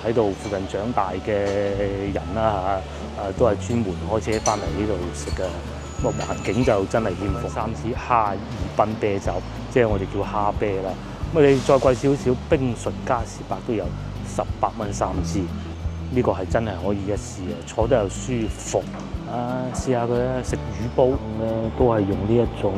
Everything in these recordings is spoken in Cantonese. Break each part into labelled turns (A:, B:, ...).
A: 喺度附近長大嘅人啦都係專門開車翻嚟呢度食嘅。個環境就真係欠奉。3支哈爾濱啤酒，即係我哋叫哈啤啦。咁你再貴少少，冰純加士伯都有18蚊3支。呢個係真係可以一試嘅，坐得又舒服。試下佢咧，食魚煲咧都係用呢一種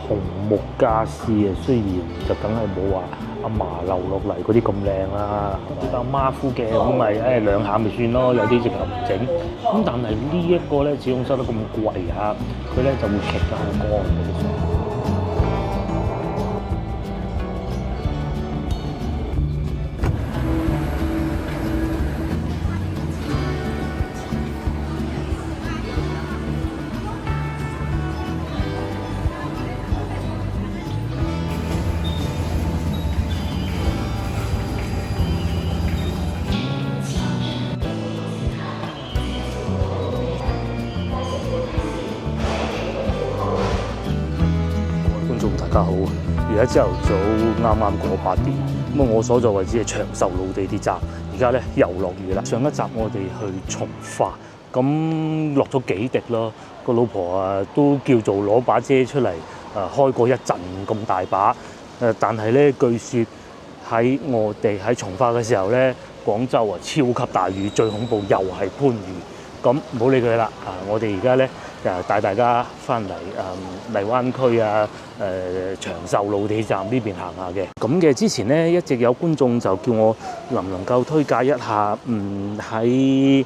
A: 紅木家私嘅，雖然就梗係冇話阿嫲留落嚟嗰啲咁靚啦，比較馬虎嘅咁咪兩下咪算咯，有啲直頭唔整。咁但係呢一個咧，始終收得咁貴嚇，佢咧就會劇得好乾嗰啲餸。大家好，而家朝頭早啱啱過8點，咁我所在位置係長壽路地鐵站，而家咧又落雨啦。上一集我哋去從化，咁落咗幾滴咯，個老婆都叫做攞把遮出嚟開過一陣咁大把，但係咧據說喺我哋喺從化嘅時候咧，廣州超級大雨，最恐怖又係番禺。咁唔好理佢啦，我哋而家咧帶大家翻嚟荔灣區長壽路地鐵站呢邊行下嘅。咁嘅之前咧一直有觀眾就叫我能唔能夠推介一下喺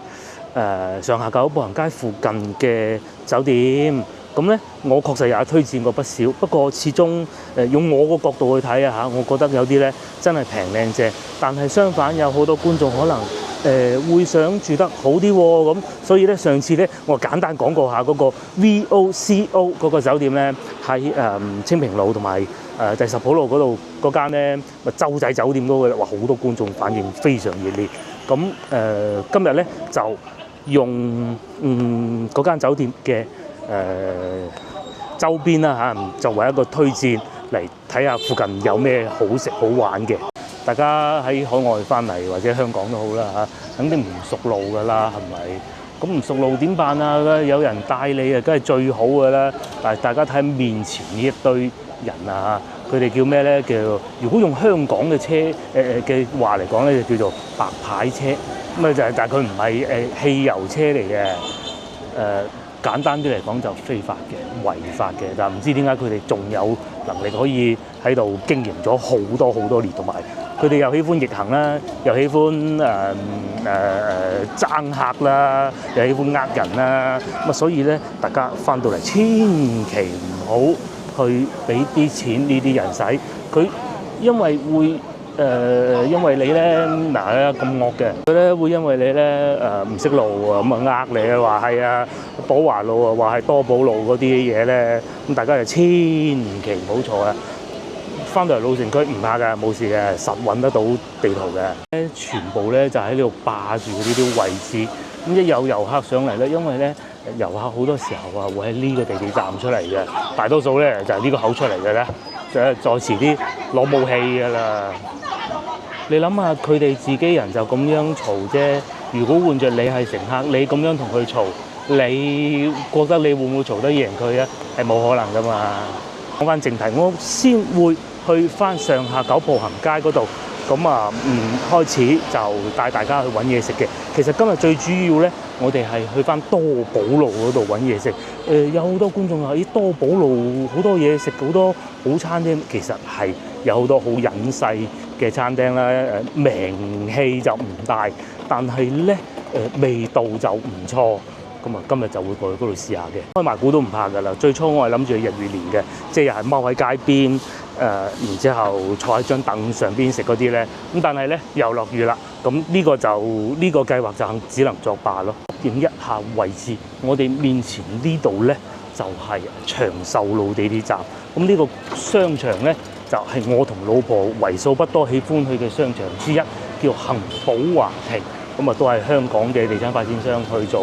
A: 上下九步行街附近嘅酒店。咁咧我確實也推薦過不少，不過始終用我個角度去睇我覺得有啲咧真係平靚正，但係相反有好多觀眾可能會想住得好啲喎，咁所以咧上次咧我簡單講過下嗰個 VOCO 嗰個酒店咧喺清平路同埋第十甫路嗰度嗰間咧洲仔酒店嗰個，哇好多觀眾反應非常熱烈。咁今日咧就用嗰間酒店嘅周邊啦作為一個推薦嚟睇下附近有咩好食好玩嘅。大家喺海外翻嚟或者香港都好啦肯定唔熟路噶啦，係咪？咁唔熟路點辦啊？有人帶你梗係最好噶啦。但係大家睇面前呢一堆人佢哋叫咩咧？叫如果用香港嘅車嘅話嚟講咧，就叫做白牌車。咁就係，但係佢唔係汽油車嚟嘅。簡單啲嚟講就非法嘅、違法嘅，但係唔知點解佢哋仲有能力可以喺度經營咗好多年，同埋佢哋又喜歡逆行啦，又喜歡爭客啦，又喜歡人啦，咁所以咧，大家翻到嚟千祈唔好去俾啲錢呢啲人使，佢因為會。因為你咧咁惡嘅，佢咧會因為你咧唔識路咁你話係寶華路話係多寶路嗰啲嘢咧，咁大家就千祈唔好坐啦。翻到嚟老城區唔怕㗎，冇事嘅，實揾得到地圖嘅。全部咧就喺呢度霸住呢啲位置，咁一有遊客上嚟咧，因為咧遊客好多時候會喺呢個地鐵站出嚟嘅，大多數咧就係呢個口出嚟嘅咧，就係再遲啲攞武器㗎啦。你諗下，佢哋自己人就咁樣嘈啫。如果換着你係乘客，你咁樣同佢嘈，你覺得你會唔會嘈得贏佢啊？係冇可能噶嘛。講翻正題，我先會去翻上下九步行街嗰度。咁開始就帶大家去揾嘢食嘅。其實今日最主要咧，我哋係去翻多寶路嗰度揾嘢食。有好多觀眾話：咦，多寶路好多嘢食，好多好餐廳。其實係有好多好隱世嘅餐廳啦，名氣就唔大，但係咧味道就唔錯。咁今日就會過去嗰度試下嘅。開埋股都唔怕㗎啦。最初我係諗住去日月蓮嘅，即係又係踎喺街邊，然之後坐喺張凳上邊食嗰啲咧。咁但係咧又落雨啦，咁呢個計劃就只能作罷咯。影一下位置，我哋面前呢度咧就係長壽路地鐵站。咁呢個商場咧就係我同老婆為數不多喜歡去嘅商場之一，叫恒寶華庭。咁都係香港嘅地產發展商去做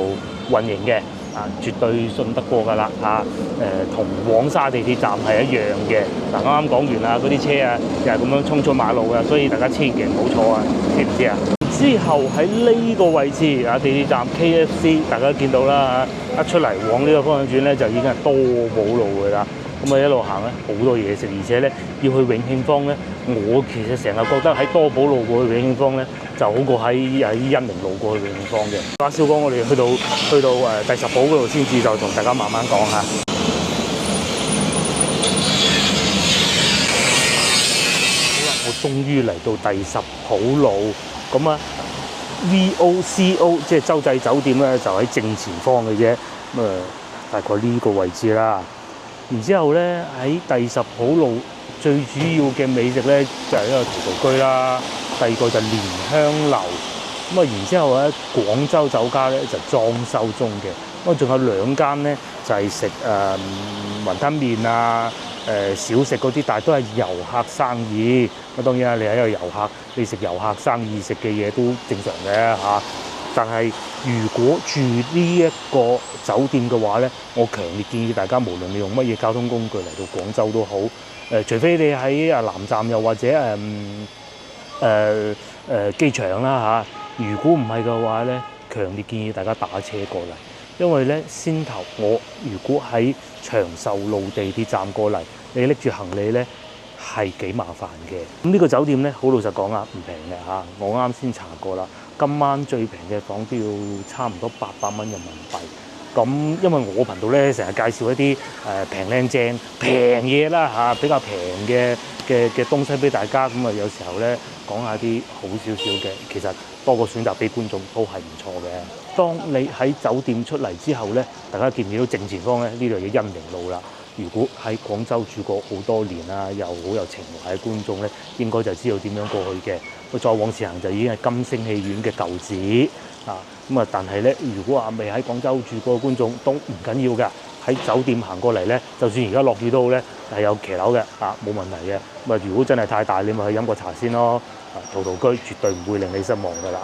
A: 運營嘅，絕對信得過㗎啦同黃沙地鐵站係一樣嘅。啱啱講完啦，嗰啲車又係咁樣衝出馬路㗎，所以大家千祈唔好坐知唔知啊？之後喺呢個位置啊，地鐵站 KFC 大家見到啦嚇，一出嚟往呢個方向轉咧，就已經係多寶路㗎啦。咁啊一路行咧，好多嘢食，而且咧要去永慶坊咧，我其實成日覺得喺多寶路過去永慶坊咧，就好過喺欣寧路過去永慶坊嘅。阿少講，我哋去到第10鋪嗰度先至，就同大家慢慢講下。我終於嚟到第10鋪路，咁啊 VOCO 即係洲際酒店咧，就喺正前方嘅啫，咁啊大概呢個位置啦。然之後咧喺第10鋪路最主要嘅美食咧就係一個陶陶居啦，第二個就蓮香樓，咁啊然之後咧廣州酒家咧就裝修中嘅，咁啊仲有2間咧就係食雲吞麵啊。小食嗰啲，但係都係遊客生意。咁當然啦，你係一個遊客，你食遊客生意食嘅嘢都正常嘅嚇。但係如果住呢一個酒店嘅話咧，我強烈建議大家，無論你用乜嘢交通工具嚟到廣州都好，除非你喺南站又或者機場啦嚇。如果唔係嘅話咧，強烈建議大家打車過嚟。因為咧，先頭我如果喺長壽路地鐵站過嚟，你拎住行李咧係幾麻煩嘅。咁呢個酒店咧，好老實講啊，唔平嘅嚇。我啱先查過啦，今晚最平嘅房都要差唔多800蚊人民幣。咁因為我頻道咧成日介紹一啲平靚正平嘢啦嚇，比較平嘅東西俾大家。咁啊有時候咧講下啲好少少嘅，其實多個選擇俾觀眾都係唔錯嘅。當你喺酒店出嚟之後咧，大家見唔見到正前方咧？呢度嘅欣寧路啦。如果喺廣州住過好多年啊，又好有情懷嘅觀眾咧，應該就知道點樣過去嘅。再往前行就已經係金星戲院嘅舊址啊。咁啊，但係咧，如果話未喺廣州住過嘅觀眾都唔緊要㗎。喺酒店行過嚟咧，就算而家落雨都好咧，係有騎樓嘅啊，冇問題嘅。咁啊，如果真係太大，你咪去飲個茶先咯。啊，陶陶居絕對唔會令你失望㗎啦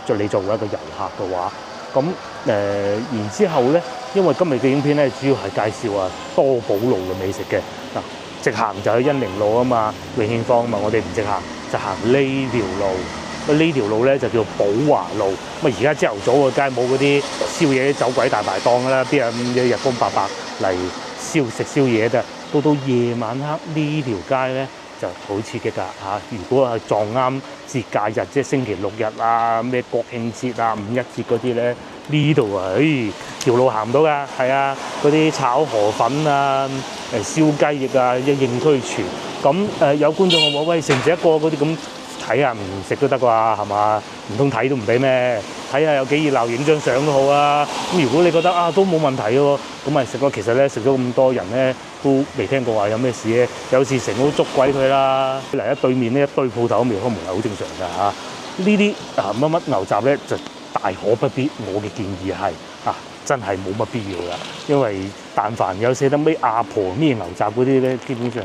A: 嚇。你作為一個遊客嘅話，咁然之後咧，因為今日嘅影片咧，主要係介紹多寶路嘅美食嘅。嗱，直行就去欣寧路啊嘛，永慶坊啊嘛，我哋唔直行，就行呢條路。呢條路咧就叫寶華路。咁啊，而家朝頭早嘅街冇嗰啲宵夜走鬼大排檔㗎啦，邊有咁日光白白嚟食宵夜嘅？到夜晚黑呢條街咧就好刺激㗎嚇！如果係撞啱節假日，即係星期6日啊、咩國慶節啊、五一節嗰啲咧，呢度啊，條路行唔到㗎。係啊，嗰啲炒河粉啊、燒雞翼啊，一應俱全。咁有觀眾話：喂，食唔食得過嗰啲咁？睇下唔食都得啩，係嘛？唔通睇都唔俾咩？睇下有幾熱鬧，影張相都好啊。咁如果你覺得都冇問題嘅喎，咁咪食咯。其實咧食咗咁多人咧，都未聽過話有咩事咧。有時成都捉鬼佢啦。嚟喺對面呢一堆鋪頭未開門係好正常㗎嚇。呢啲乜乜牛雜咧就大可不必。我嘅建議係真係冇乜必要㗎，因為但凡有寫得咩阿婆咩牛雜嗰啲咧，基本上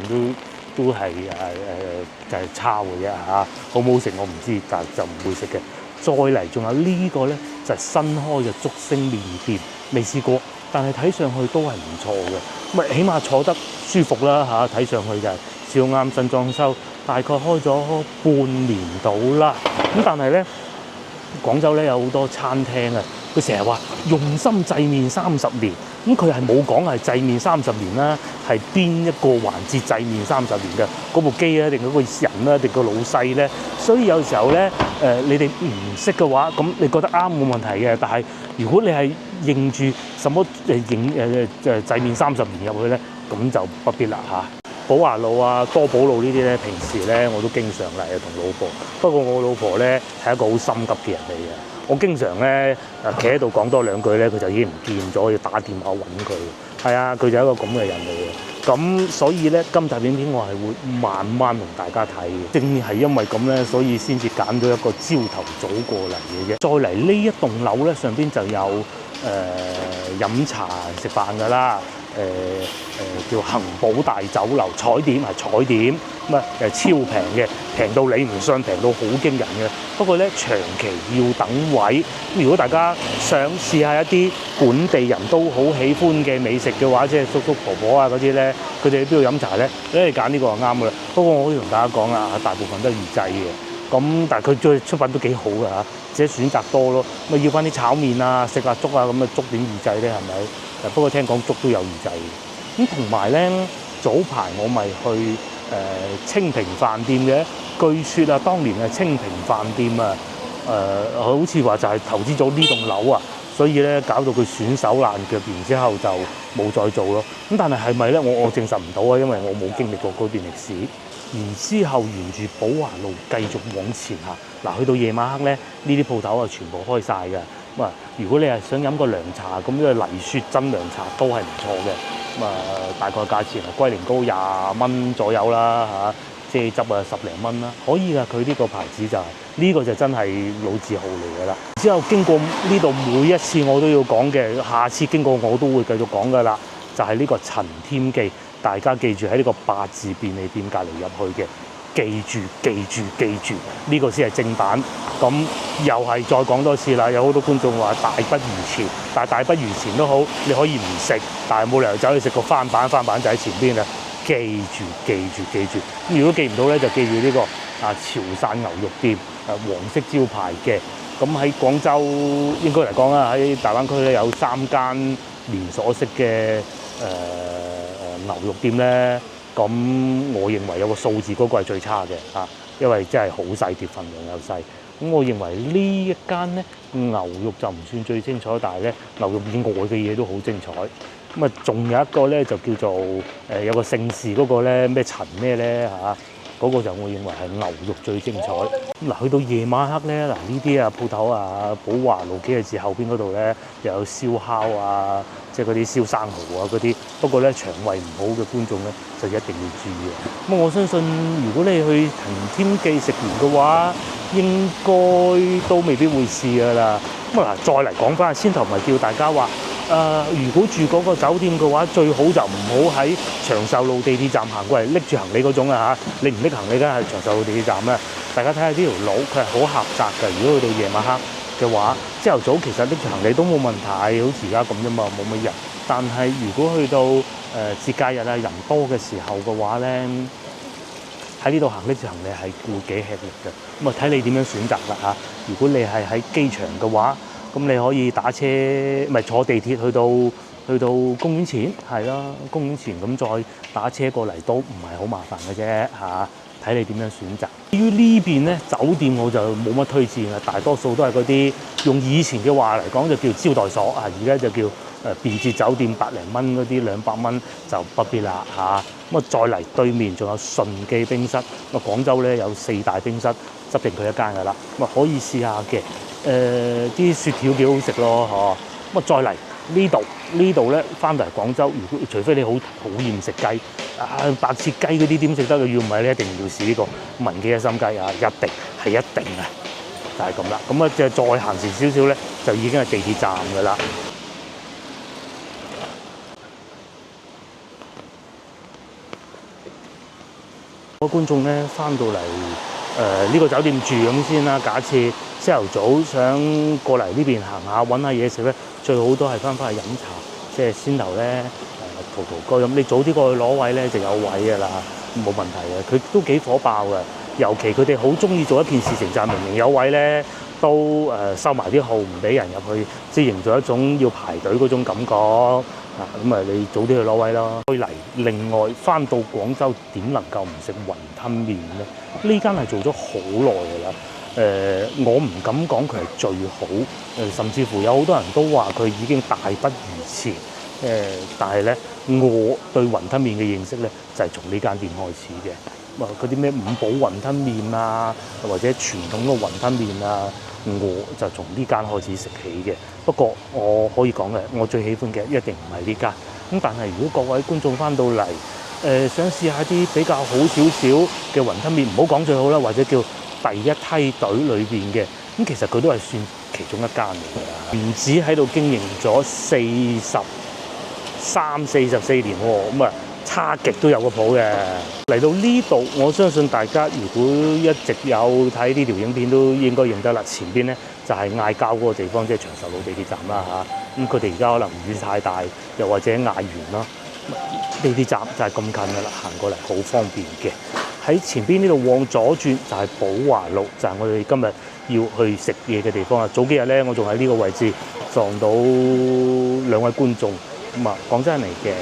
A: 都係就係抄嘅啫嚇，好唔好食我唔知，但係就唔會食嘅。再嚟仲有呢個咧，就係新開嘅竹升麵店，未試過，但係睇上去都係唔錯嘅。咁啊，起碼坐得舒服啦嚇，睇上去就係少啱新裝修，大概開咗半年到啦。咁但係咧，廣州咧有好多餐廳啊，佢成日話用心製麵30年。咁佢係冇講係製麵30年啦，係邊一個環節製麵30年嘅？嗰部機啊，定嗰個人啊，定個老細咧？所以有時候咧，你哋唔識嘅話，咁你覺得啱冇問題嘅。但係如果你係認住什麼製麵30年入去咧，咁就不必啦嚇。寶華路啊、多寶路呢啲咧，平時咧我都經常嚟同老婆。不過我老婆咧係一個好心急嘅人嚟嘅。我經常咧企喺度講多2句咧，佢就已經唔見咗，要打電話揾佢。係啊，佢就係一個咁嘅人嚟嘅。咁所以咧，今集影片我係會慢慢同大家睇嘅。正係因為咁咧，所以先至揀咗一個朝頭早過嚟嘅啫。再嚟呢一棟樓咧，上邊就有飲茶食飯㗎啦。叫恒寶大酒樓，彩點係彩點，咁超平嘅，平到你唔信，平到好驚人嘅。不過咧長期要等位，如果大家想試下一啲本地人都好喜歡嘅美食嘅話，即係叔叔婆婆啊嗰啲咧，佢哋喺邊度飲茶咧？你揀呢個就啱㗎啦。不過我可以同大家講啦，大部分都係預製嘅。咁但係佢最出品都幾好㗎嚇，自己選擇多咯。咪要翻啲炒麵啊，食下粥啊，咁啊粥點預製咧係咪？不過聽講粥都有預製嘅。咁同埋咧，早排我咪去清平飯店嘅，據說啊，當年嘅清平飯店啊，好似話就係投資咗呢棟樓啊，所以咧搞到佢損手爛腳，然之後就冇再做咯。咁但係係咪咧？我證實唔到啊，因為我冇經歷過嗰段歷史。然之後沿住寶華路繼續往前行，嗱去到夜晚黑咧，呢啲鋪頭啊全部開晒嘅。咁啊，如果你係想飲個涼茶，咁呢個麗雪真涼茶都係唔錯嘅。咁啊，大概價錢啊龜苓膏20蚊左右啦嚇，蔗汁啊10零蚊啦，可以㗎。佢呢個牌子就係呢個就真係老字號嚟㗎啦。之後經過呢度每一次我都要講嘅，下次經過我都會繼續講㗎啦。就係呢個陳添記，大家記住喺呢個8字便利店隔離入去嘅，記住，呢個先係正版。咁又係再講多次啦，有好多觀眾話大不如前，但係大不如前都好，你可以唔食，但係冇理由走去食個翻版就喺前邊啊！記住。如果記唔到咧，就記住呢個潮汕牛肉店，黃色招牌嘅。咁喺廣州應該嚟講啦，喺大灣區咧有3間連鎖式嘅牛肉店咧，咁我認為有個數字嗰個係最差嘅嚇，因為真係好細碟，份量又細。咁我認為呢一間咧牛肉就唔算最精彩，但係咧牛肉以外嘅嘢都好精彩。咁啊，仲有一個咧就叫做有個姓氏嗰個咧咩陳咩咧嚇。嗰個就我認為係牛肉最精彩。嗱，去到夜晚黑咧，嗱呢啲啊鋪頭啊，寶華路幾個字後邊嗰度咧，又有燒烤啊，即係嗰啲燒生蠔啊嗰啲。不過咧，腸胃唔好嘅觀眾咧，就一定要注意啊。咁我相信，如果你去陳添記食完嘅話，應該都未必會試㗎啦。咁啊嗱，再嚟講翻，先頭咪叫大家話。如果住嗰個酒店嘅話，最好就唔好喺長壽路地鐵站行過嚟拎住行李嗰種啊嚇！你唔拎行李，梗係長壽路地鐵站啦。大家睇下呢條路，佢係好狹窄嘅。如果去到夜晚黑嘅話，朝頭早其實拎住行李都冇問題，好似而家咁啫嘛，冇乜人。但係如果去到節假日啊人多嘅時候嘅話咧，喺呢度行拎住行李係顧幾吃力嘅。咁啊睇你點樣選擇啦嚇。如果你係喺機場嘅話，咁你可以打車，咪坐地鐵去到公園前，係啦，公園前咁再打車過嚟都唔係好麻煩嘅啫嚇，睇你點樣選擇。至於呢邊咧，酒店我就冇乜推薦啦，大多數都係嗰啲用以前嘅話嚟講就叫招待所啊，而家就叫便捷酒店，100零蚊嗰啲200蚊就不必啦嚇。咁啊再嚟對面仲有順記冰室，咁啊廣州咧有4大冰室，執定佢一間㗎啦，咁啊可以試下嘅。啲雪條幾好食咯，嗬！咁啊再嚟呢度咧，翻嚟廣州，除非你好討厭食雞，白切雞嗰啲點食得嘅？要唔係你一定要試呢個文記一心雞啊！一定啊，就係咁啦。咁啊，就再行前少少咧，就已經係地鐵站㗎啦。好多觀眾咧翻到嚟呢個酒店住咁先啦，假設朝頭早想過嚟呢邊行下揾下嘢食咧，最好都係翻去飲茶，即係先頭咧葡萄糕咁。你早啲過去攞位咧就有位㗎啦，冇問題嘅。佢都幾火爆㗎，尤其佢哋好中意做一件事情，就係明明有位咧都收埋啲號唔俾人入去，即係營造一種要排隊嗰種感覺。咁你早啲去攞位咯。去嚟另外翻到廣州點能夠唔食雲吞麵咧？呢間係做咗好耐㗎啦。我唔敢講佢係最好，甚至乎有好多人都話佢已經大不如前。但係咧，我對雲吞麵嘅認識咧就係從呢間店開始嘅。嗰啲咩五寶雲吞麵啊，或者傳統嘅雲吞麵啊，我就從呢間開始食起嘅。不過我可以講嘅，我最喜歡嘅一定唔係呢間。咁但係如果各位觀眾翻到嚟，想試下啲比較好少少嘅雲吞麵，唔好講最好啦，或者叫第一梯隊裏邊嘅，咁其實佢都係算其中一間嚟㗎。原址喺度經營咗44年喎，咁啊差極都有個譜嘅。嚟到呢度，我相信大家如果一直有睇呢條影片，都應該認得啦。前邊咧就係嗌交嗰個地方，即係長壽路地鐵站啦嚇。咁佢哋而家可能唔願太大，又或者嗌完啦。地鐵站就係咁近㗎啦，行過嚟好方便嘅。喺前邊呢度往左轉就係寶華路，就係我哋今日要去食嘢嘅地方啊！早幾日咧，我仲喺呢個位置撞到兩位觀眾，咁啊講真嚟嘅，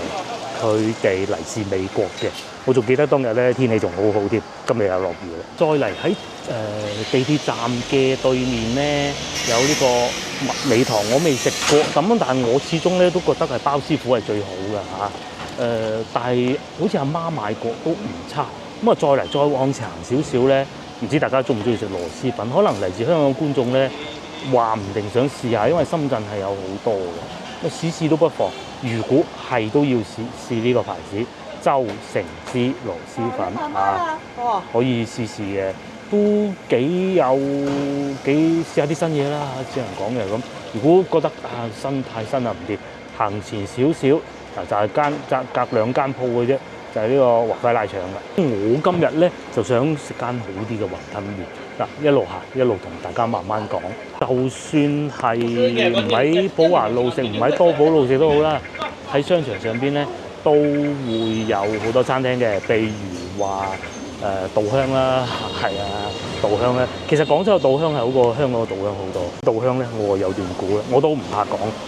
A: 佢哋嚟自美國嘅。我仲記得當日咧天氣仲好好添，今日又落雨啦。再嚟喺地鐵站嘅對面咧，有呢個麥美堂，我未食過，咁但係我始終咧都覺得係包師傅係最好嘅嚇。但係好似阿媽買過都唔差。咁啊，再往前行少少咧，唔知大家中唔中意食螺絲粉？可能嚟自香港嘅觀眾咧，話唔定想試下，因為深圳係有好多嘅，咁試都不妨。如果係都要試呢個牌子周成之螺絲粉啊，可以試嘅，都幾試下啲新嘢啦嚇，只能講嘅咁。如果覺得太新啦唔掂，行前少少就係隔兩間鋪嘅啫。就係呢個華輝拉腸嘅。我今日咧就想食間好啲嘅雲吞麵嗱，一路行一路同大家慢慢講。就算係唔喺寶華路食，唔喺多寶路食都好啦，喺商場上邊咧都會有好多餐廳嘅，譬如話稻香啦，係啊，稻香咧，其實廣州嘅稻香係好過香港嘅稻香好多。稻香咧，我有段估啦，我都唔怕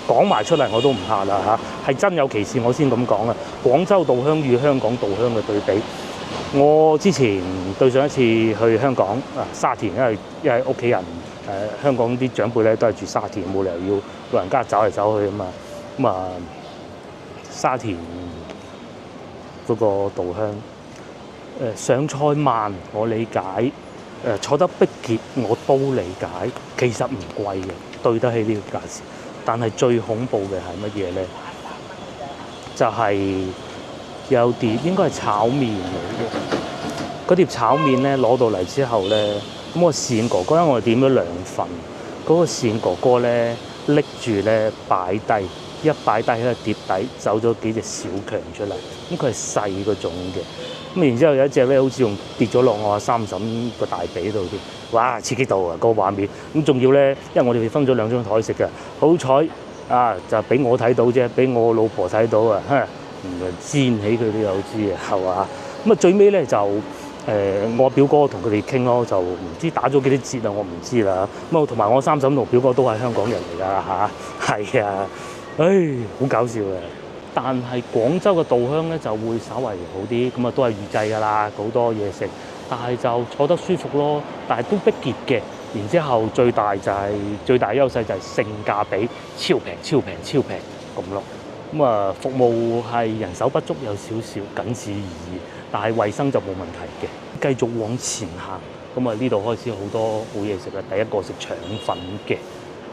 A: 講埋出嚟，我都唔怕啦嚇，係真有其事我先咁講啊。廣州稻香與香港稻香嘅對比，我之前對上一次去香港沙田，因為屋企人香港啲長輩咧都係住沙田，冇理由要老人家走嚟走去啊嘛。咁沙田嗰個稻香。上菜慢，我理解；坐得逼傑，我都理解。其實唔貴嘅，對得起呢個價錢。但係最恐怖嘅係乜嘢咧？就係有碟應該係炒麵嚟嘅。嗰碟炒麵咧攞到嚟之後咧，咁個善哥哥因為我點咗2份，嗰個善哥哥咧拎住咧擺低，一擺低喺個碟底走咗幾隻小強出嚟。咁佢係細嗰種嘅。咁然之後有一隻咧，好似仲跌咗落我阿三嬸個大髀度添，哇！刺激到啊個畫面。咁仲要咧，因為我哋分咗2張台食嘅，好彩就俾我睇到啫，俾我老婆睇到啊，唔係煎起佢都有知啊，係嘛？咁最尾咧就我表哥同佢哋傾咯，就唔知打咗幾多折啊，我唔知啦。咁同埋我三嬸同表哥都係香港人嚟㗎嚇，係啊，好搞笑嘅。但係廣州嘅稻香咧就會稍為好啲，咁都係預製㗎啦，好多嘢食，但係就坐得舒服咯，但係都逼傑嘅。然之後最大優勢就係性價比超平咁咯。咁服務係人手不足有少少，僅此而已，但係衞生就冇問題嘅。繼續往前行，咁呢度開始好多好嘢食啦。第一個食腸粉嘅，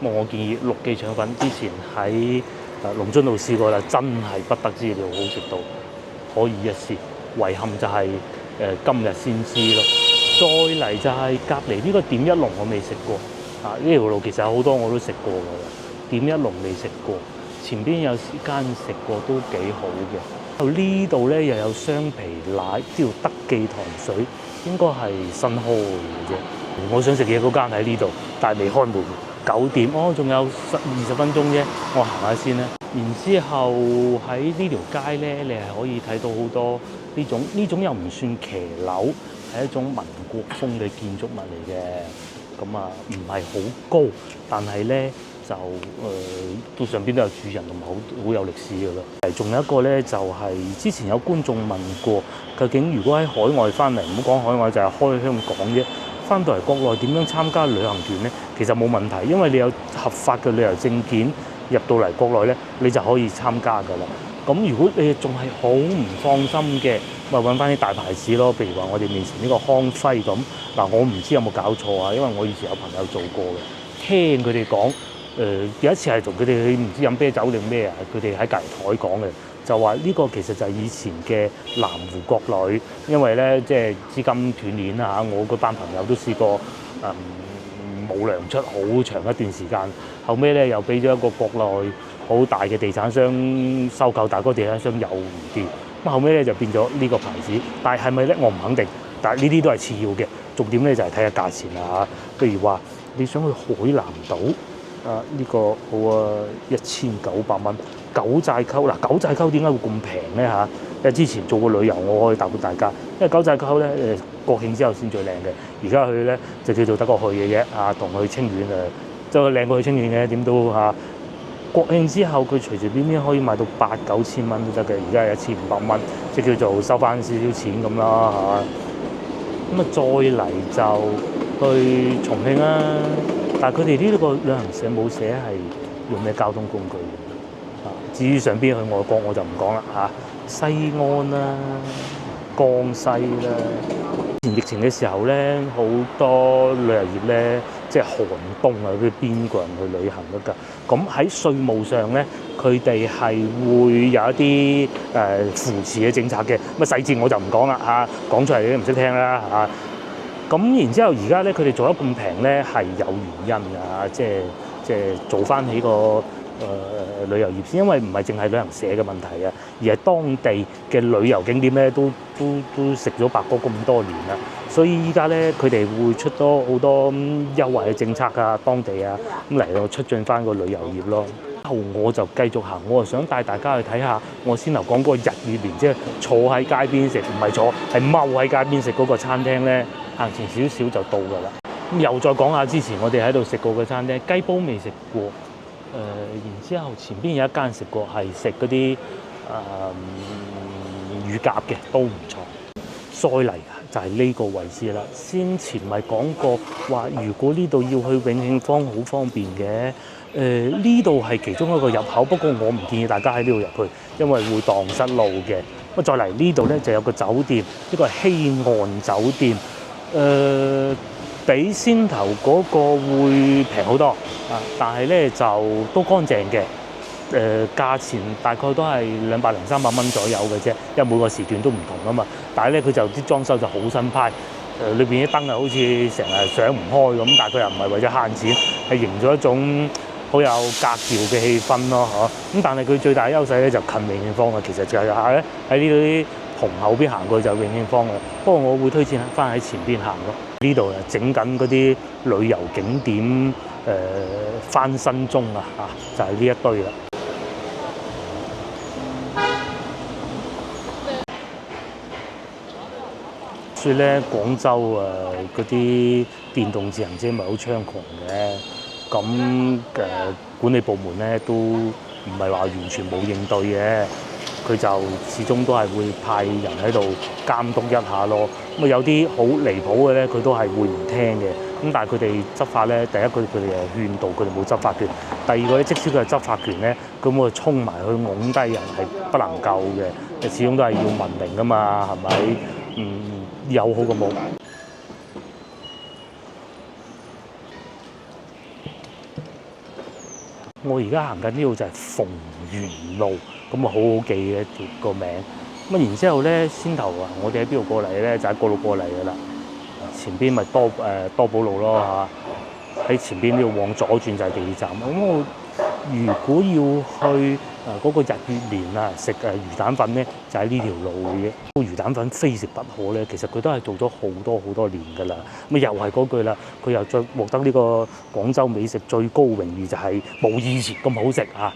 A: 咁我建議陸記腸粉之前喺龍津路試過啦，真係不得之了，好食到可以一試。遺憾就係今日先知咯。再嚟就係隔離呢個點一龍，我未食過。呢條路其實有好多我都食過㗎啦，點一龍未食過。前邊有間食過都幾好嘅。呢度咧又有雙皮奶，叫德記糖水，應該係新開嘅啫。我想食嘢嗰間喺呢度，但係未開門。9點仲有20分鐘啫，我行下先啦。然之後喺呢條街咧，你係可以睇到好多呢種又唔算騎樓，係一種民國風嘅建築物嚟嘅。咁唔係好高，但係咧就都上邊都有主人同埋好有歷史㗎啦。仲有一個咧就係之前有觀眾問過，究竟如果喺海外翻嚟，唔好講海外就係開香港啫。翻到嚟國內點樣參加旅行團呢？其實冇問題，因為你有合法嘅旅遊證件入到嚟國內咧，你就可以參加㗎啦。咁如果你仲係好唔放心嘅，咪揾翻啲大牌子咯。譬如話我哋面前呢個康輝咁，我唔知有冇搞錯啊，因為我以前有朋友做過嘅，聽佢哋講，有一次係同佢哋去唔知飲啤酒定咩啊，佢哋喺隔離台講嘅。就話呢個其實就係以前嘅南湖國旅，因為咧即係資金斷鏈啦嚇，我嗰班朋友都試過冇糧出好長一段時間，後尾咧又俾咗一個國內好大嘅地產商收購，但係嗰個地產商又唔掂，咁後尾咧就變咗呢個牌子，但係咪咧我唔肯定，但係呢啲都係次要嘅，重點咧就係睇下價錢啦嚇。譬如話你想去海南島。呢個好啊，1900蚊九寨溝。九寨溝點解會咁平咧嚇？因為之前做過旅遊，我可以答到大家，因為九寨溝咧國慶之後先最靚嘅，而家去咧就叫做得個去嘅啫，同去清遠就靚過去清遠嘅，點都嚇。國慶之後佢隨隨便便可以賣到8、9千蚊都得嘅，而家係1500蚊，即係叫做收翻少少錢咁啦嚇。咁啊再嚟就去重慶啦，但係佢哋呢個旅行社冇寫係用咩交通工具嘅。至於上邊去外國我就唔講啦嚇。西安啦、江西啦，以前疫情嘅時候咧，好多旅遊業咧，即係寒冬啊，啲邊個人去旅行得㗎？咁喺稅務上咧，佢哋係會有一啲扶持嘅政策嘅，咁細節我就唔講啦嚇，講出嚟你都唔識聽啦嚇。咁然之後而家咧，佢哋做得咁平咧係有原因㗎，即係做翻起個旅遊業先，因為唔係淨係旅行社嘅問題啊，而係當地嘅旅遊景點咧都食咗白果咁多年啦，所以依家咧佢哋會出多好多優惠嘅政策啊，當地啊咁嚟到促進翻個旅遊業咯。後我就繼續行，我就想帶大家去睇下我先頭講嗰個日月連，即係坐喺街邊食，唔係坐係踎喺街邊食嗰個餐廳咧，行前少少就到㗎啦。咁又再講下之前我哋喺度食過嘅餐廳，雞煲未食過。然之後前邊有一間食過，係食嗰啲乳鴿嘅，都唔錯。再嚟就係呢個位置啦。先前咪講過話，如果呢度要去永慶坊好方便嘅。呢度係其中一個入口，不過我唔建議大家喺呢度入去，因為會蕩失路嘅。咁再嚟呢度咧就有個酒店，呢個係希岸酒店。比先頭嗰個會平好多啊，但係咧就都乾淨嘅。價錢大概都係200零300蚊左右嘅啫，因為每個時段都唔同啊嘛。但係咧佢就啲裝修就好新派，裏邊啲燈啊好似成日上唔開咁，但係佢又唔係為咗慳錢，係營造一種好有格調嘅氣氛咯，咁但係佢最大嘅優勢咧就近永慶坊啊，其實就係喺呢度啲棚後邊行過去就永慶坊啦。不過我會推薦翻喺前邊行咯。呢度啊整緊嗰啲旅遊景點翻新中啊，就係呢一堆啦。所以咧，廣州嗰啲電動自行車咪好猖狂嘅，咁管理部門咧都唔係話完全冇應對嘅，佢就始終都係會派人喺度監督一下咯。咁有啲好離譜嘅咧，佢都係會唔聽嘅。咁但係佢哋執法咧，第一佢哋係勸導，佢哋冇執法權；第二個咧，即使佢係執法權咧，咁我衝埋去擁低人係不能夠嘅，始終都係要文明噶嘛，係咪？有好過冇。我而家行緊呢度就係逢源路，咁啊好好記嘅個名。咁然之後咧，先頭啊，我哋喺邊度過嚟咧？就喺嗰度過嚟嘅啦。前邊咪多寶路咯嚇，喺前邊呢度往左轉就係地鐵站。咁我如果要去嗰個日月連啊，食魚蛋粉咧，就喺呢條路嘅。個魚蛋粉非食不可咧，其實佢都係做咗好多年㗎啦。咁又係嗰句啦，佢又再獲得呢個廣州美食最高榮譽，就係冇以前咁好食嚇。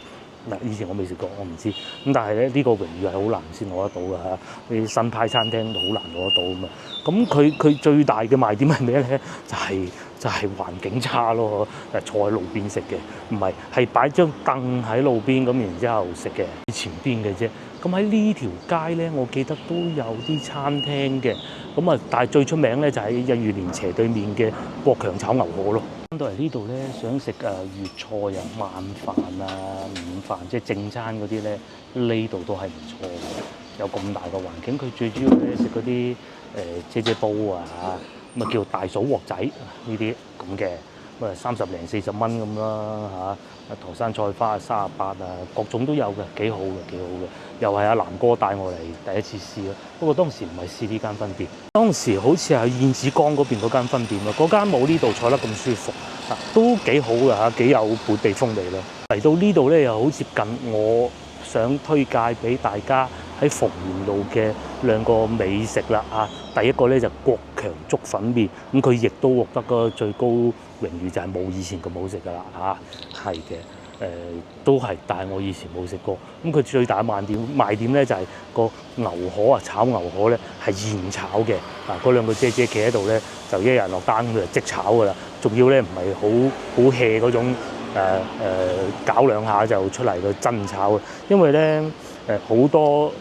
A: 嗱，以前我未食過，我唔知。咁但係咧，呢個榮譽係好難先攞得到㗎嚇。啲新派餐廳好難攞得到啊嘛。咁佢最大嘅賣點係咩咧？就係環境差咯，坐喺路邊食嘅，唔係擺張凳喺路邊咁，然之後食嘅，前邊嘅啫。咁喺呢條街咧，我記得都有啲餐廳嘅。咁啊，但係最出名咧就喺日月連斜對面嘅國強炒牛河咯。翻到嚟呢度咧，想食粵菜啊、晚飯啊、午飯，即係正餐嗰啲咧，呢度都係唔錯嘅。有咁大個環境，佢最主要咧食嗰啲啫煲啊，咁啊叫大嫂鑊仔呢啲咁嘅，咁啊30零40蚊咁啦嚇。陀山菜花38啊，各種都有嘅，幾好嘅。又係阿南哥帶我嚟第一次試咯，不過當時唔係試呢間分店，當時好似係燕子崗嗰邊嗰間分店咯，嗰間冇呢度坐得咁舒服，都幾好嘅嚇，幾有本地風味咯。嚟到呢度咧，又好接近我想推介俾大家喺逢源路嘅兩個美食啦嚇。第一個咧就國強粥粉麵，咁佢亦都獲得個最高榮譽，就係冇以前咁好食噶啦嚇，係嘅。都係，但係我以前冇食過。咁佢最大賣點咧就係個牛河啊，炒牛河咧係現炒嘅。嗰兩個姐姐企喺度咧，就一人落單佢就即炒㗎啦。仲要咧唔係好 hea 嗰種搞兩下就出嚟嘅真炒嘅。因為咧好多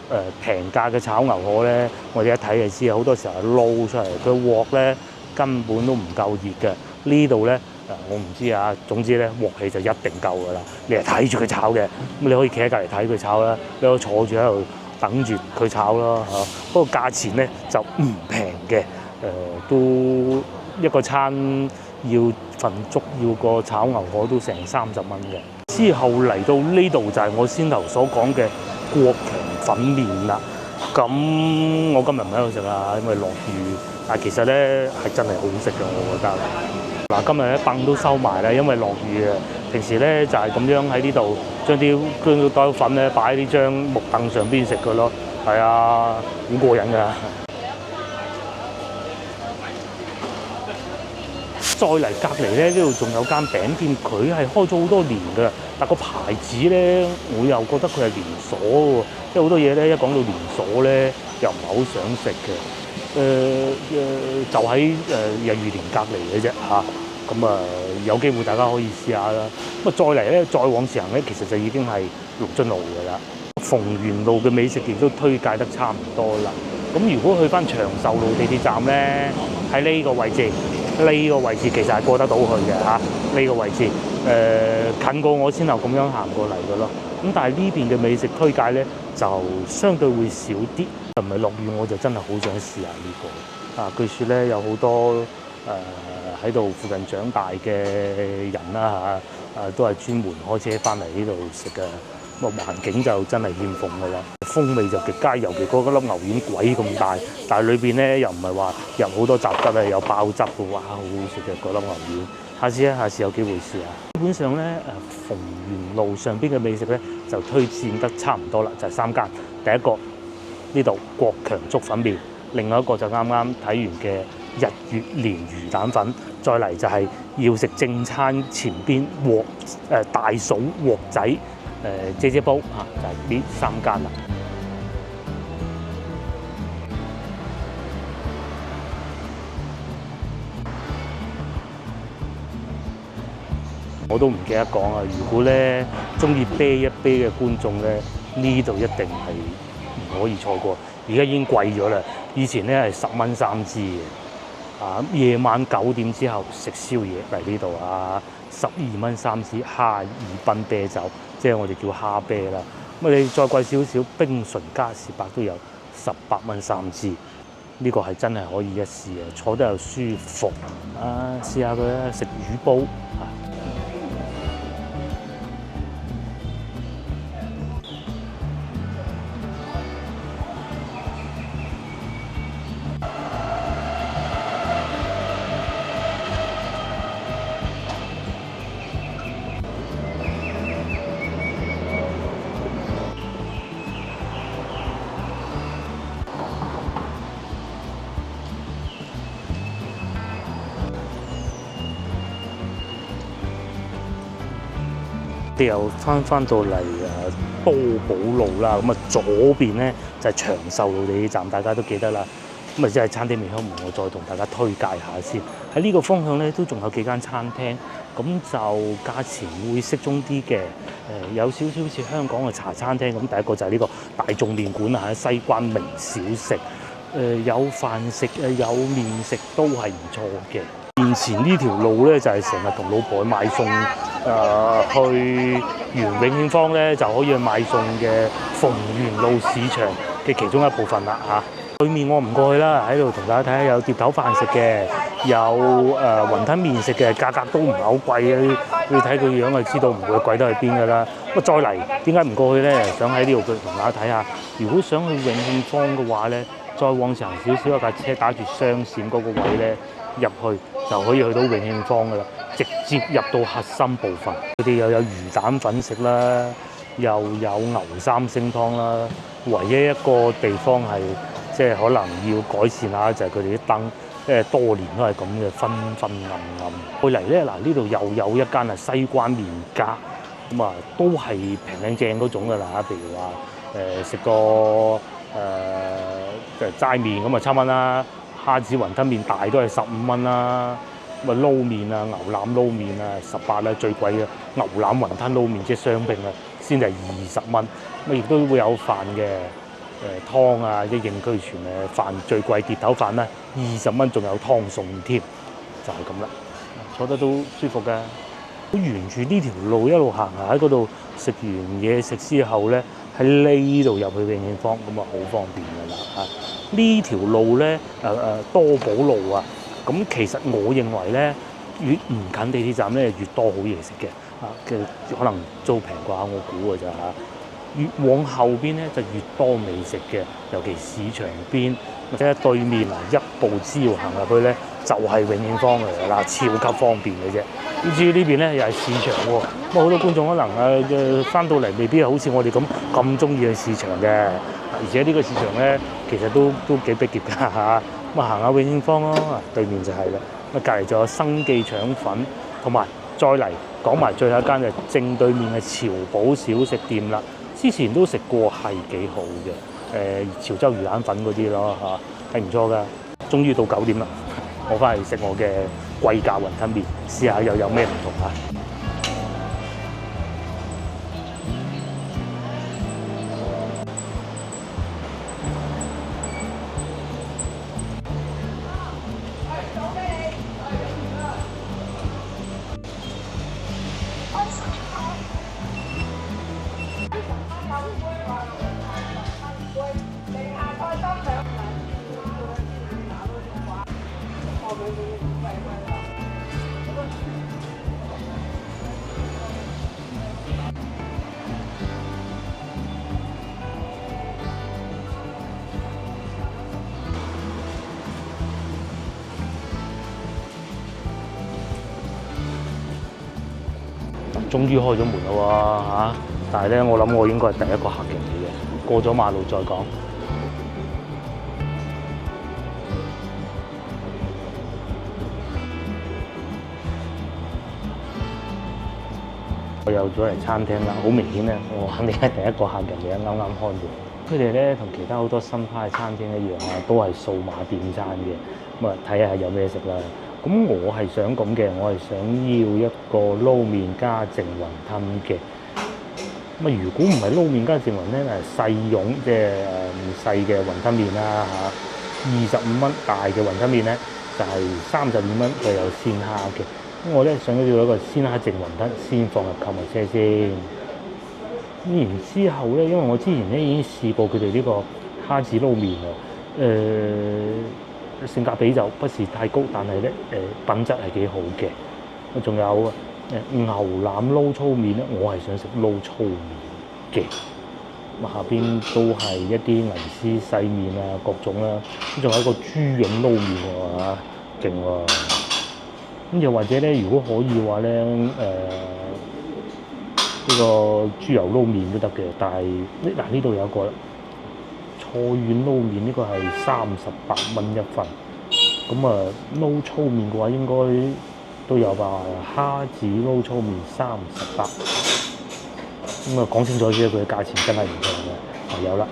A: 平價嘅炒牛河咧，我哋一睇就知，好多時候係撈出嚟，佢鑊咧根本都唔夠熱嘅。呢度咧我唔知啊，總之咧鑊氣就一定夠㗎啦。你係睇住佢炒嘅，咁你可以企喺隔離睇佢炒啦，你可以坐住喺度等住佢炒啦嚇。不過價錢咧就唔平嘅，都一個餐要份粥要個炒牛河都成30蚊嘅。之後嚟到呢度就係我先頭所講嘅國強粉麵啦。咁我今日唔喺度食啦，因為落雨。但其實咧係真係好食嘅，我覺得。嗱，今日咧凳都收埋啦，因為落雨啊。平時咧就係咁樣喺呢度將啲袋粉咧擺喺呢張木凳上邊食嘅咯。係啊，好過癮㗎。再嚟隔離咧，呢度仲有間餅店，佢係開咗好多年㗎，但個牌子咧，我又覺得佢係連鎖喎。即係好多嘢咧，一講到連鎖咧，又唔係好想食嘅。就喺日月連隔離嘅啫嚇。咁有機會大家可以試下啦。咁再嚟咧，再往前行咧，其實就已經係龍津路㗎啦。逢源路嘅美食亦都推介得差唔多啦。咁如果去翻長壽路地鐵站咧，喺呢個位置。呢個位置其實係過得到去嘅嚇，呢個位置近過我先後咁樣行過嚟嘅咯。咁但係呢邊嘅美食推介咧就相對會少啲。唔係落雨我就真係好想試下呢個。據說咧有好多喺度附近長大嘅人啦嚇，都係專門開車翻嚟呢度食嘅。咁環境就真係欠奉㗎啦，風味就極佳，尤其嗰粒牛丸鬼咁大，但係裏邊咧又唔係話入好多雜質啊，有爆汁嘅，哇，好好食嘅嗰粒牛丸。下次有機會試下。基本上咧逢源路上邊嘅美食咧就推薦得差唔多啦，就係3間。第一個呢度國強粥粉麵，另外一個就啱啱睇完嘅日月連魚蛋粉，再嚟就係要食正餐前邊大嫂鑊仔。姐姐煲嚇，就係呢3間啦。我都唔記得講啊！如果咧中意啤一啤嘅觀眾咧，呢度一定係唔可以錯過。而家已經貴咗啦，以前咧係10蚊3支嘅。夜晚9點之後食宵夜嚟呢度啊，12蚊3支哈爾濱啤酒。即係我哋叫蝦啤啦，咁你再貴少少，冰醇加士伯都有18蚊3支，呢個係真係可以一試嘅，坐得又舒服啊！試下佢啦，食魚煲啊！我哋又翻到嚟多寶路啦，咁左邊咧就係長壽路地鐵站，大家都記得啦。咁即係餐廳味香門，我再同大家推介下先。喺呢個方向咧都仲有幾間餐廳，咁就價錢會適中啲嘅。有少少似香港嘅茶餐廳咁，第一個就係呢個大眾麵館啊，喺西關名小食。有飯食有麵食都係唔錯嘅。面前呢條路咧就係成日同老婆去買餸。去完永慶坊咧就可以去買餸嘅逢源路市場嘅其中一部分啦嚇。對面我唔過去啦，喺度同大家睇下有碟頭飯食嘅，有雲吞麵食嘅，價格都唔係好貴嘅。你睇佢樣就知道唔會貴得去邊㗎啦。咁再嚟點解唔過去咧？想喺呢度同大家睇下，如果想去永慶坊嘅話咧，再往前行少少，有架車打住雙線嗰個位咧入去就可以去到永慶坊㗎啦。直接入到核心部分，佢哋又有魚蛋粉食啦，又有牛三星湯啦。唯一一個地方係即係可能要改善下，就係佢哋啲燈，因為多年都係咁嘅，昏昏暗暗。去嚟咧嗱，呢度又有一間係西關麵家，咁啊都係平靚正嗰種㗎啦。譬如話食個齋麵咁啊7蚊啦，蝦子雲吞麵大都係15蚊啦。咁啊撈麵啊牛腩撈麵啊18啦，最貴嘅牛腩雲吞撈麵即係雙拼啊，先係20蚊。咁亦都會有飯嘅湯啊，一應俱全嘅飯最貴碟頭飯啦，20蚊，仲有湯餸添，就係咁啦。坐得都舒服㗎。沿住呢條路一路行喺嗰度食完嘢食之後咧，喺呢度入去永慶坊咁啊，好方便㗎啦嚇。呢條路咧多寶路啊，咁其實我認為咧，越唔近地鐵站咧，越多好嘢食嘅嘅可能租平啩，我估㗎咋嚇。越往後邊咧就越多美食嘅，尤其市場邊或者對面一步之遙行入去咧，就係永慶坊嚟啦，超級方便嘅啫。至於呢邊咧又係市場喎，咁好多觀眾可能翻到嚟未必係好似我哋咁中意去市場嘅，而且呢個市場咧其實都幾逼傑㗎嚇。咁啊行下永慶坊咯，對面就係啦。咁隔離仲有生記腸粉，同埋再嚟講埋最後一間就正對面嘅潮寶小食店啦。之前都食過係幾好嘅，潮州魚蛋粉嗰啲咯嚇，係唔錯㗎。終於到9點啦，我翻嚟食我嘅貴價雲吞麵，試下又有咩唔同啊！終於開咗門啦喎嚇！但係咧，我諗我應該係第一個客人嚟嘅，過咗馬路再講。我又咗嚟餐廳啦，好明顯咧，我肯定係第一個客人嚟嘅，啱啱開門。佢哋咧同其他好多新派餐廳一樣啊，都係數碼點餐嘅。咁啊，睇下有咩食啦。咁我係想咁嘅，我係想要一個撈麵加淨雲吞嘅。咁啊，如果唔係撈麵加淨雲吞，係細蓉即係細嘅雲吞麵啦嚇，25蚊。大嘅雲吞麵咧就係32蚊，佢有鮮蝦嘅。咁我咧想要一個鮮蝦淨雲吞，先放入購物車先。咁然之後咧，因為我之前咧已經試過佢哋呢個蝦子撈麵啊，性價比就不是太高，但係咧品質係幾好嘅。仲有牛腩撈粗麵咧，我係想食撈粗麵嘅。咁下邊都係一啲銀絲細麵啊，各種啦。咁仲有一個豬潤撈麵喎嚇，勁喎！咁又或者咧，如果可以嘅話咧，呢個豬油撈麵都得嘅。但係呢度有一個啦，菜遠撈麵呢個係38蚊一份。咁啊撈粗麵嘅話應該都有吧？蝦子撈粗麵38。咁啊講清楚啲，佢嘅價錢真係唔平嘅。有啦，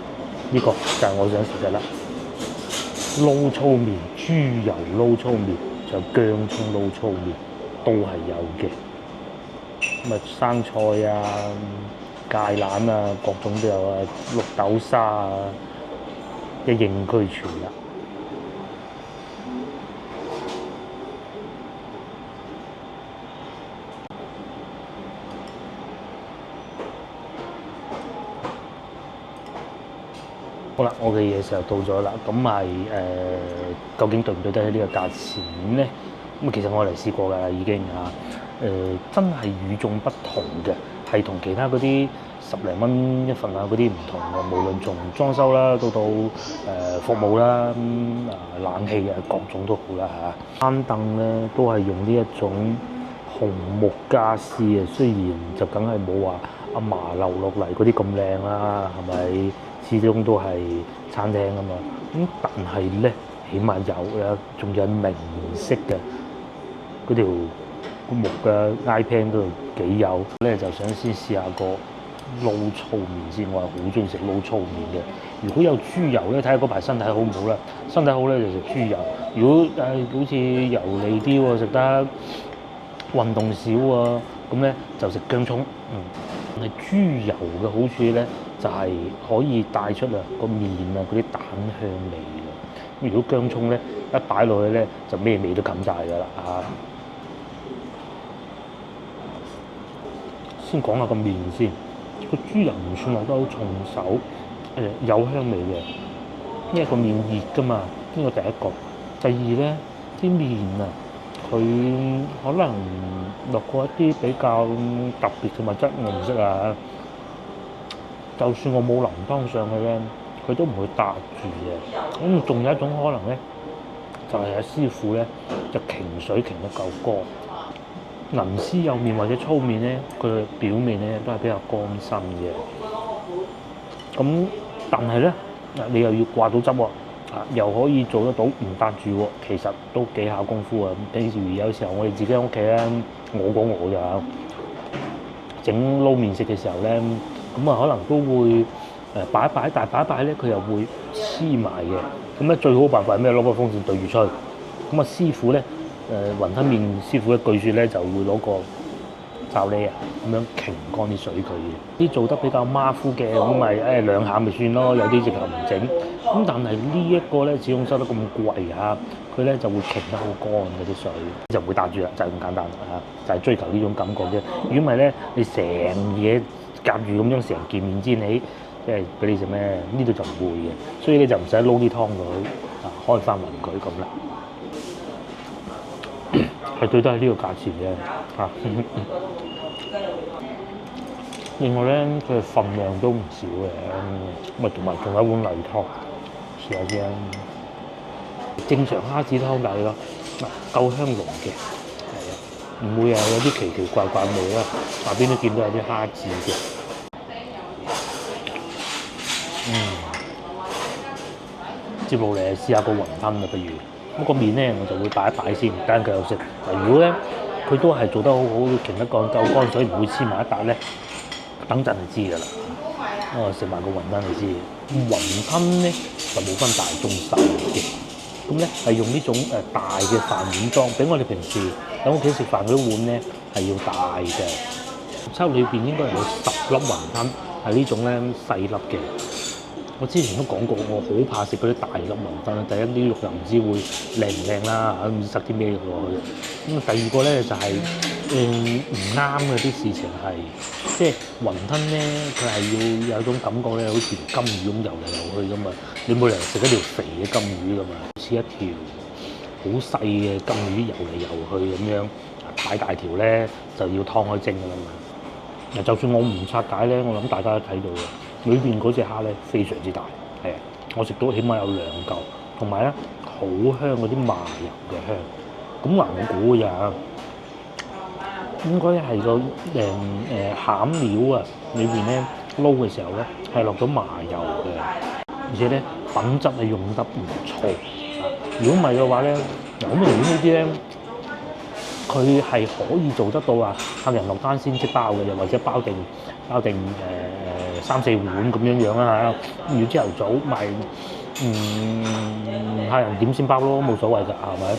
A: 呢個就係我想食嘅啦。撈粗麵、豬油撈粗麵，仲有薑葱撈粗麵都係有嘅。咁啊生菜啊、芥蘭啊，各種都有啊，綠豆沙啊，一應俱全啦。好啦，我嘅嘢食就到咗啦，咁係究竟對唔對得起呢個價錢咧？咁其實我嚟試過㗎啦，已經嚇，真係與眾不同嘅，係同其他嗰啲10零蚊一份啊嗰啲唔同嘅，無論從裝修啦，到服務啦，冷氣啊各種都好啦嚇。餐凳咧都係用呢一種紅木家私啊，雖然就梗係冇話阿嫲留落嚟嗰啲咁靚啦，係咪？始終都係餐廳啊嘛，咁但係咧，起碼有啦，仲有明式嘅嗰條個木嘅 iPad 嗰度幾有咧，就想先試下個撈粗麵先。我係好中意食撈粗麵嘅。如果有豬油咧，睇下嗰排身體好唔好啦。身體好咧就食豬油。如果好似油膩啲喎，食得運動少啊，咁咧就食薑葱。但係豬油嘅好處咧，就係可以帶出個麵嗰啲蛋香味嘅。如果薑葱咧一擺落去咧，就咩味都冚晒㗎啦嚇。先講下個麵先，個豬油唔算落得好重手，有香味嘅，因為個麵熱㗎嘛，呢個第一個。第二咧，啲麵啊，佢可能落過一啲比較特別嘅物質，我唔識啊。就算我冇淋湯上去咧，佢都唔會搭住嘅。咁仲有一種可能咧，就係阿師傅咧就擎水擎得夠乾。銀絲幼麵或者粗麵咧，佢嘅表面咧都係比較乾身嘅。咁但係咧，你又要掛到汁喎，又可以做得到唔搭住喎，其實都幾下功夫啊。譬如有時候我哋自己喺屋企咧，我講我就整撈麵食嘅時候咧，咁啊可能都會擺一擺，但係擺一擺咧佢又會黐埋嘅。咁咧最好辦法係咩？攞個風扇對住吹。咁啊師傅咧。雲吞麵師傅嘅據說咧，就會攞個罩呢咁樣擎乾啲水佢嘅。啲做得比較馬虎嘅，咁咪兩下咪算咯。有啲直頭唔整。咁但係呢一個咧，始終收得咁貴嚇，佢咧就會擎得好乾嗰啲水，就唔會搭住啦，就係咁簡單啦嚇，就係追求呢種感覺啫。如果唔係咧，你成嘢夾住咁樣成件麵煎起，即係俾你食咩？呢度就唔會嘅，所以咧就唔使撈啲湯佢，開翻勻佢咁啦。係對得係呢個價錢嘅嚇。另外咧，佢嘅份量都唔少嘅，咁同埋仲有一碗例湯，試下先。正常蝦子湯底咯，夠香濃嘅，係啊，唔會有啲奇奇怪怪味啦。下邊都見到有啲蝦子嘅。接落嚟試下個雲吞啦，不如。咁個麵咧，我就會擺一擺先，等佢又食。如果咧佢都係做得好好，擎得夠乾水，唔會黐埋一笪咧，等陣就知㗎啦。我食埋個雲吞你知。雲吞咧就冇分大中細嘅，咁咧係用呢種大嘅飯碗裝，比我哋平時喺屋企食飯嗰啲碗咧係要大嘅。輯裏邊應該有10粒雲吞，係呢種咧細粒嘅。我之前都講過，我好怕食嗰啲大粒雲吞。第一啲肉又唔知會靚唔靚啦，唔知塞啲咩肉落去。咁第二個咧就係唔啱嘅啲事情係，即係雲吞咧，佢係要有種感覺咧，好似條金魚咁游嚟游去㗎嘛。你冇理由食一條肥嘅金魚㗎嘛，似一條好細嘅金魚游嚟游去咁樣，太大條咧就要劏開蒸㗎啦嘛。就算我唔拆解咧，我諗大家都睇到嘅。裏邊嗰隻蝦咧非常之大，係啊！我食到起碼有2嚿，同埋咧好香嗰啲麻油嘅香。咁難估呀，應該係個餡料啊，裏邊咧撈嘅時候咧係落咗麻油嘅，而且咧品質係用得唔錯。如果唔係嘅話咧，好明顯呢啲咧，佢係可以做得到啊！客人落單先即包嘅，又或者包定3、4碗咁樣啦嚇。如果朝頭早賣，客人點先包咯，冇所謂㗎，係咪？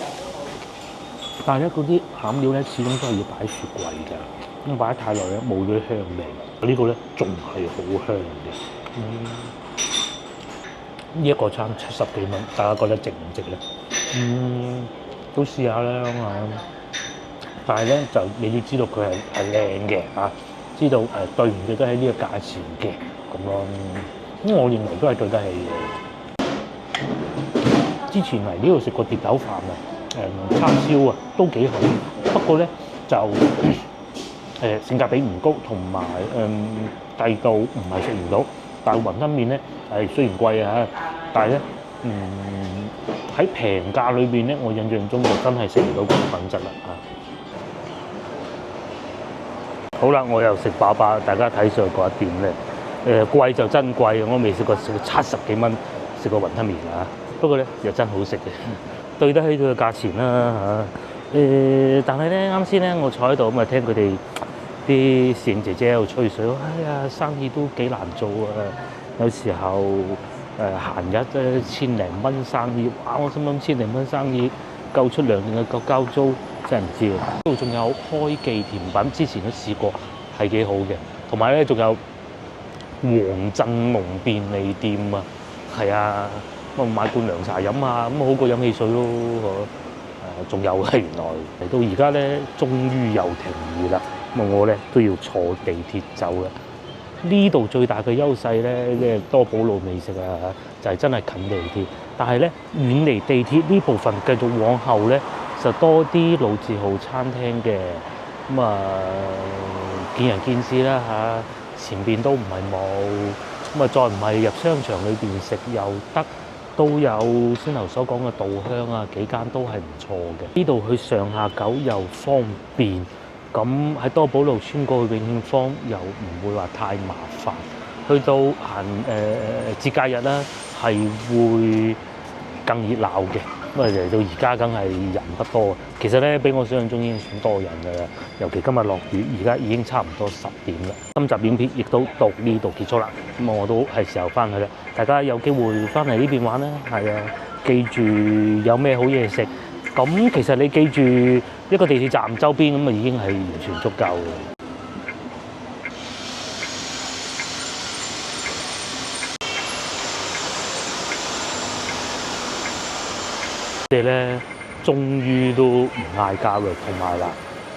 A: 但係咧，嗰啲餡料咧，始終都係要擺雪櫃㗎，因為擺得太耐咧，冇咗香味。呢個咧仲係好香嘅。呢一個餐70幾蚊，大家覺得值唔值咧？都試下啦嚇。但係咧，就你要知道佢係靚嘅嚇。知道對唔對得起呢個價錢嘅咁咯，咁我認為都係對得起嘅。之前嚟呢度食過碟頭飯啊，叉燒啊都幾好，不過咧就性價比唔高，同埋地道唔係食唔到。但係雲吞麵咧雖然貴啊，但係咧喺平價裏邊咧，我印象中就真係食唔到嗰種品質啦嚇。好啦，我又食飽飽，大家睇上嗰一點咧，貴就真貴，我未試過食過70幾蚊食過雲吞麵啊，不過咧又真好食嘅，對得起佢嘅價錢啦嚇。但係咧啱先咧，我坐喺度咁啊，聽佢哋啲侍應姐姐喺度吹水，哎呀生意都幾難做啊！有時候閒日千零蚊生意，哇！我心諗千零蚊生意夠出糧定係夠交租，真係唔知啊！度仲有開記甜品，之前都試過，係幾好嘅。同埋咧，仲有黃振龍便利店啊，係啊，咁買罐涼茶飲啊，咁好過飲汽水咯。仲有係原來嚟到而家咧，終於又停業啦。咁我咧都要坐地鐵走啦。呢度最大嘅優勢咧，即係多寶路美食啊，就係真係近地鐵。但係咧，遠離地鐵呢部分，繼續往後咧，就多啲老字號餐廳嘅。咁見仁見智啦嚇。前邊都唔係冇，咁再唔係入商場裏邊食又得，都有先頭所講嘅稻香啊，幾間都係唔錯嘅。呢度去上下九又方便。咁喺多寶路穿過去永慶坊又唔會話太麻煩，去到節假日啦係會更熱鬧嘅。咁嚟到而家梗係人不多，其實咧比我想象中已經算多人㗎啦。尤其今日落雨，而家已經差唔多10點啦。今集影片亦都到呢度結束啦。咁我都係時候翻去啦。大家有機會翻嚟呢邊玩啦，係啊，記住有咩好嘢食。咁其實你記住一個地鐵站周邊咁啊，已經係完全足夠嘅。佢哋咧終於都唔嗌交啦，同埋啦，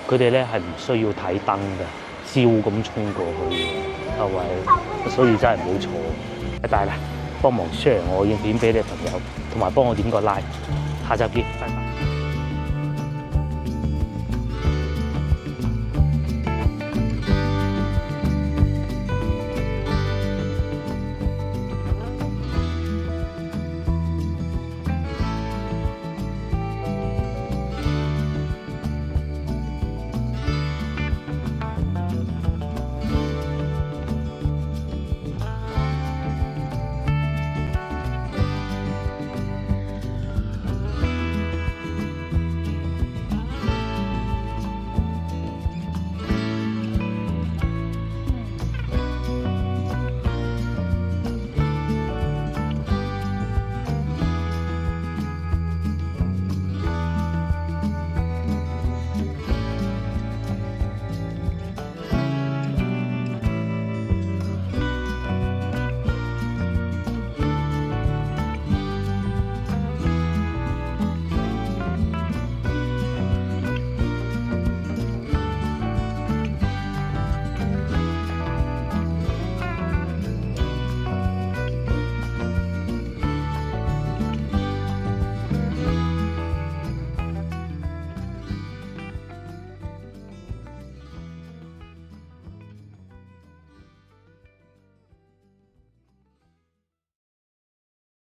A: 佢哋咧係唔需要睇燈嘅，照咁衝過去嘅，係咪？所以真係唔好錯。拜拜啦，幫忙 share 我影片俾你朋友，同埋幫我點個 like。下集見，拜拜。